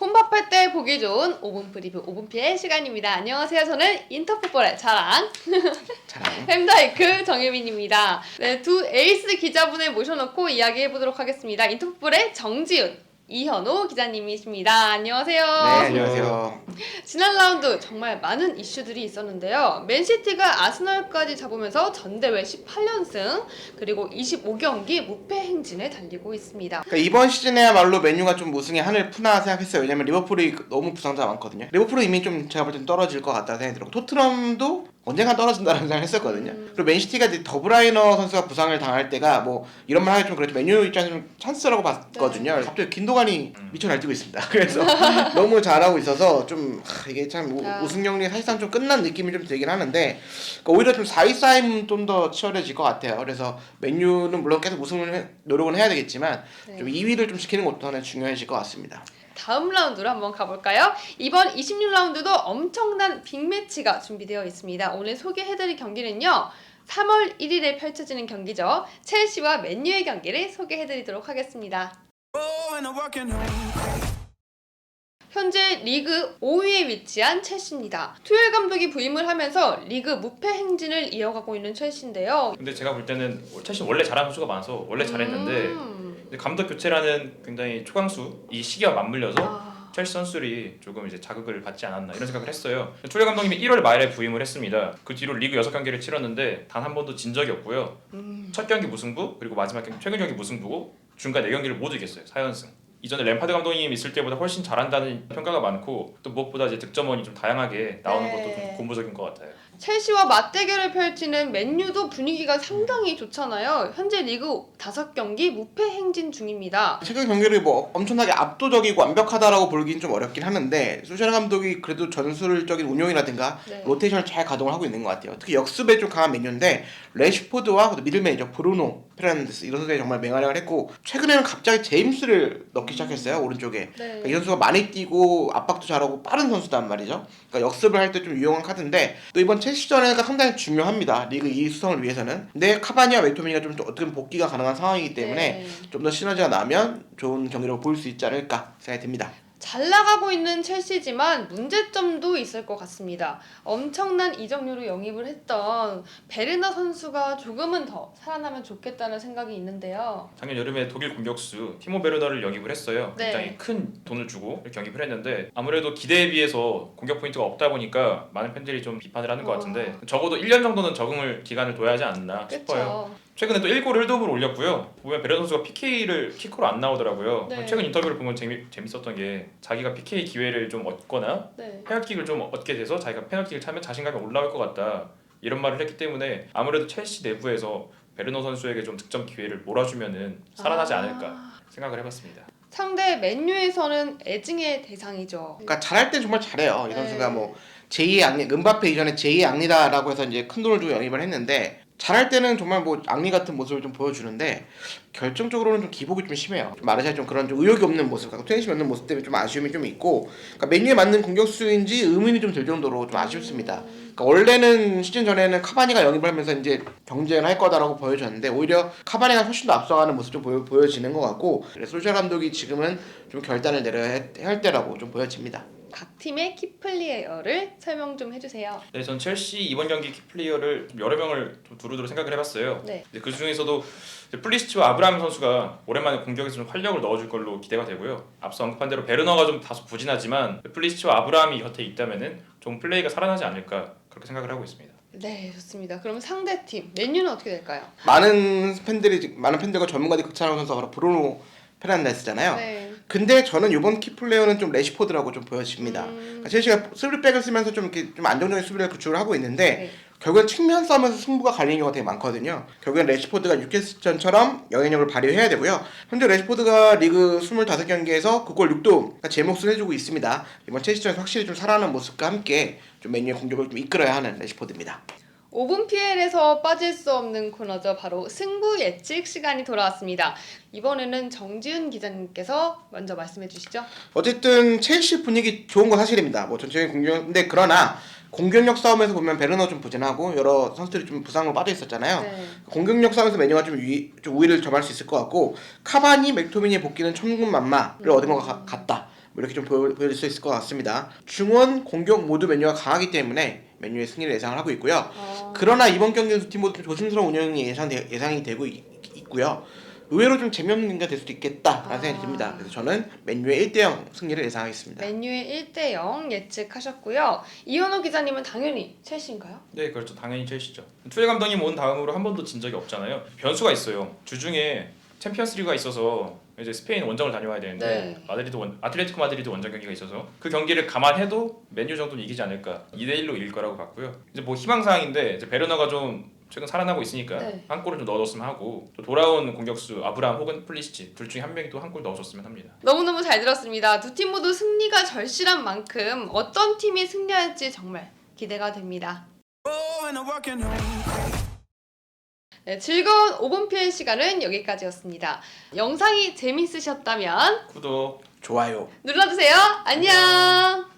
혼밥할 때 보기 좋은 5분 프리뷰 5분 피해 시간입니다. 안녕하세요. 저는 인터풋볼의 자랑 햄다이크 정혜민입니다. 네, 두 에이스 기자분을 모셔놓고 이야기해보도록 하겠습니다. 인터풋볼의 정지훈, 이현호 기자님이십니다. 안녕하세요. 네, 안녕하세요. 지난 라운드 정말 많은 이슈들이 있었는데요. 맨시티가 아스널까지 잡으면서 전대회 18연승 그리고 25경기 무패 행진을 달리고 있습니다. 그러니까 이번 시즌에야말로 맨유가 좀 우승의 한을 푸나 생각했어요. 왜냐면 리버풀이 너무 부상자가 많거든요. 리버풀은 이미 좀 제가 볼 땐 떨어질 것 같다는 생각이 들었고 토트넘도 언젠가 떨어진다는 생각을 했었거든요. 그리고 맨시티가 이제 더브라이너 선수가 부상을 당할 때가 뭐 이런 말 하기 좀 그렇죠. 맨유 입장에서 좀 찬스라고 봤거든요. 네. 갑자기 긴도간이 미쳐 날뛰고 있습니다. 그래서 너무 잘하고 있어서 좀 이게 참 우승 경기 사실상 좀 끝난 느낌이 좀 들긴 하는데 그러니까 오히려 좀 4위 싸움 좀 더 치열해질 것 같아요. 그래서 맨유는 물론 계속 우승을 노력은 해야 되겠지만 좀 2위를 좀 지키는 것도 하나 중요해질 것 같습니다. 다음 라운드로 한번 가볼까요? 이번 26라운드도 엄청난 빅매치가 준비되어 있습니다. 오늘 소개해드릴 경기는요. 3월 1일에 펼쳐지는 경기죠. 첼시와 맨유의 경기를 소개해드리도록 하겠습니다. 현재 리그 5위에 위치한 첼시입니다. 투엘 감독이 부임을 하면서 리그 무패 행진을 이어가고 있는 첼시인데요. 근데 제가 볼 때는 첼시는 원래 잘하는 선수가 많아서 원래 잘했는데 감독 교체라는 굉장히 초강수 이 시기와 맞물려서 첼시 선수들이 조금 이제 자극을 받지 않았나 이런 생각을 했어요. 투엘 감독님이 1월 말에 부임을 했습니다. 그 뒤로 리그 6경기를 치렀는데 단 한 번도 진 적이 없고요. 첫 경기 무승부 그리고 마지막 경기 최근 경기 무승부고 중간 4경기를 모두 이겼어요. 4연승. 이전에 램파드 감독님 있을 때보다 훨씬 잘한다는 평가가 많고 또 무엇보다 이제 득점원이 좀 다양하게 나오는 것도 좀 고무적인 것 같아요. 첼시와 맞대결을 펼치는 맨유도 분위기가 상당히 좋잖아요. 현재 리그 5경기 무패 행진 중입니다. 최근 경기를 뭐 엄청나게 압도적이고 완벽하다라고 보기는 좀 어렵긴 하는데 소셜 감독이 그래도 전술적인 운용이라든가 로테이션을 잘 가동을 하고 있는 것 같아요. 특히 역습에 좀 강한 맨유인데 레시포드와 미들맨이죠. 브루노 페르난데스 이런 선수들이 정말 맹활약을 했고 최근에는 갑자기 제임스를 넣기 시작했어요. 오른쪽에. 그러니까 이 선수가 많이 뛰고 압박도 잘하고 빠른 선수단 말이죠. 그러니까 역습을 할 때 좀 유용한 카드인데 또 이번 첼시전에가 상당히 중요합니다. 리그 2위 수성을 위해서는. 근데 카바니와 맥토미니가 좀 어떻게 복귀가 가능한 상황이기 때문에 좀 더 시너지가 나면 좋은 경기라고 보일 수 있지 않을까 생각이 듭니다. 잘 나가고 있는 첼시지만 문제점도 있을 것 같습니다. 엄청난 이적료로 영입을 했던 베르나 선수가 조금은 더 살아나면 좋겠다는 생각이 있는데요. 작년 여름에 독일 공격수 티모 베르너를 영입을 했어요. 네. 굉장히 큰 돈을 주고 이렇게 영입을 했는데 아무래도 기대에 비해서 공격 포인트가 없다 보니까 많은 팬들이 좀 비판을 하는 것 같은데 적어도 1년 정도는 적응을 기간을 둬야 하지 않나 싶어요. 그쵸. 최근에 또 1골 1도움을 올렸고요. 보면 베르너 선수가 PK를 키커로 안 나오더라고요. 네. 최근 인터뷰를 보면 재밌었던 게 자기가 PK 기회를 좀 얻거나 페널킥을 좀 얻게 돼서 자기가 페널킥을 차면 자신감이 올라올 것 같다 이런 말을 했기 때문에 아무래도 첼시 내부에서 베르너 선수에게 좀 득점 기회를 몰아주면은 살아나지 않을까 생각을 해봤습니다. 상대 맨유에서는 애증의 대상이죠. 그러니까 잘할 땐 정말 잘해요. 이 선수가 뭐 제2의 앙리, 은바페 이전에 제2의 앙리다라고 해서 이제 큰 돈을 주고 영입을 했는데 잘할 때는 정말 뭐 앙리 같은 모습을 좀 보여주는데 결정적으로는 좀 기복이 좀 심해요. 마르샤 좀 그런 좀 의욕이 없는 모습, 투행심이 없는 모습 때문에 좀 아쉬움이 좀 있고 그러니까 맨유에 맞는 공격수인지 의문이 좀 들 정도로 좀 아쉽습니다. 그러니까 원래는 시즌 전에는 카바니가 영입을 하면서 이제 경쟁을 할 거다라고 보여졌는데 오히려 카바니가 훨씬 더 앞서가는 모습 좀 보여지는 것 같고 그래서 소셜 감독이 지금은 좀 결단을 내려야 할 때라고 좀 보여집니다. 각 팀의 키플레이어를 설명 좀 해주세요. 네, 전 첼시 이번 경기 키플레이어를 좀 여러 명을 좀 두루두루 생각을 해봤어요. 네. 그 중에서도 플리시치와 아브라함 선수가 오랜만에 공격에서 좀 활력을 넣어줄 걸로 기대가 되고요. 앞서 언급한 대로 베르너가 좀 다소 부진하지만 플리시치와 아브라함이 곁에 있다면은 좀 플레이가 살아나지 않을까 그렇게 생각을 하고 있습니다. 네, 좋습니다. 그럼 상대 팀 맨유는 어떻게 될까요? 많은 팬들과 전문가들이 극찬하는 선수가 바로 브루노 페르난데스잖아요. 네. 근데 저는 이번 키플레이어는 좀 레시포드라고 좀 보여집니다. 그러니까 첼시가 수비백을 쓰면서 좀 이렇게 좀 안정적인 수비를 구축을 하고 있는데 결국엔 측면 싸움에서 승부가 갈리는 경우가 되게 많거든요. 결국엔 레시포드가 뉴캐슬전처럼 영향력을 발휘해야 되고요. 현재 레시포드가 리그 25경기에서 9골 6도움 그러니까 제 몫을 해주고 있습니다. 이번 첼시전에서 확실히 좀 살아나는 모습과 함께 좀 맨유의 공격을 좀 이끌어야 하는 레시포드입니다. 5분 PL에서 빠질 수 없는 코너죠. 바로 승부 예측 시간이 돌아왔습니다. 이번에는 정지훈 기자님께서 먼저 말씀해 주시죠. 어쨌든 첼시 분위기 좋은 건 사실입니다. 뭐 전체적인 공격인데 그러나 공격력 싸움에서 보면 베르너 좀 부진하고 여러 선수들이 좀 부상으로 빠져 있었잖아요. 공격력 싸움에서 맨유가 좀 우위를 점할 수 있을 것 같고 카바니, 맥토미니의 복귀는 천군만마를 얻은 것 같다. 뭐 이렇게 좀 보여줄 수 있을 것 같습니다. 중원, 공격 모두 맨유가 강하기 때문에 맨유의 승리를 예상을 하고 있고요. 그러나 이번 경기는 두 팀 모두 좀 조심스러운 운영이 예상이 되고 있고요. 의외로 좀 재미없는 경기가 될 수도 있겠다라는 생각이 듭니다. 그래서 저는 맨유의 1대0 승리를 예상하겠습니다. 맨유의 1대0 예측하셨고요. 이현호 기자님은 당연히 첼시인가요? 네, 그렇죠. 당연히 첼시죠. 투엘 감독님 온 다음으로 한 번도 진 적이 없잖아요. 변수가 있어요. 주중에 챔피언스리그가 있어서 이제 스페인 원정을 다녀와야 되는데 아틀레티코 마드리드 원정 경기가 있어서 그 경기를 감안해도 맨유 정도는 이기지 않을까. 2대1로 이길 거라고 봤고요. 이제 뭐 희망사항인데 이제 베르너가 좀 최근 살아나고 있으니까 한 골을 좀 넣어줬으면 하고 또 돌아온 공격수 아브라함 혹은 플리시치 둘 중에 한 명이 또 한 골 넣어줬으면 합니다. 너무너무 잘 들었습니다. 두 팀 모두 승리가 절실한 만큼 어떤 팀이 승리할지 정말 기대가 됩니다. 네, 즐거운 5분 피해 시간은 여기까지였습니다. 영상이 재밌으셨다면 구독, 좋아요 눌러주세요. 안녕.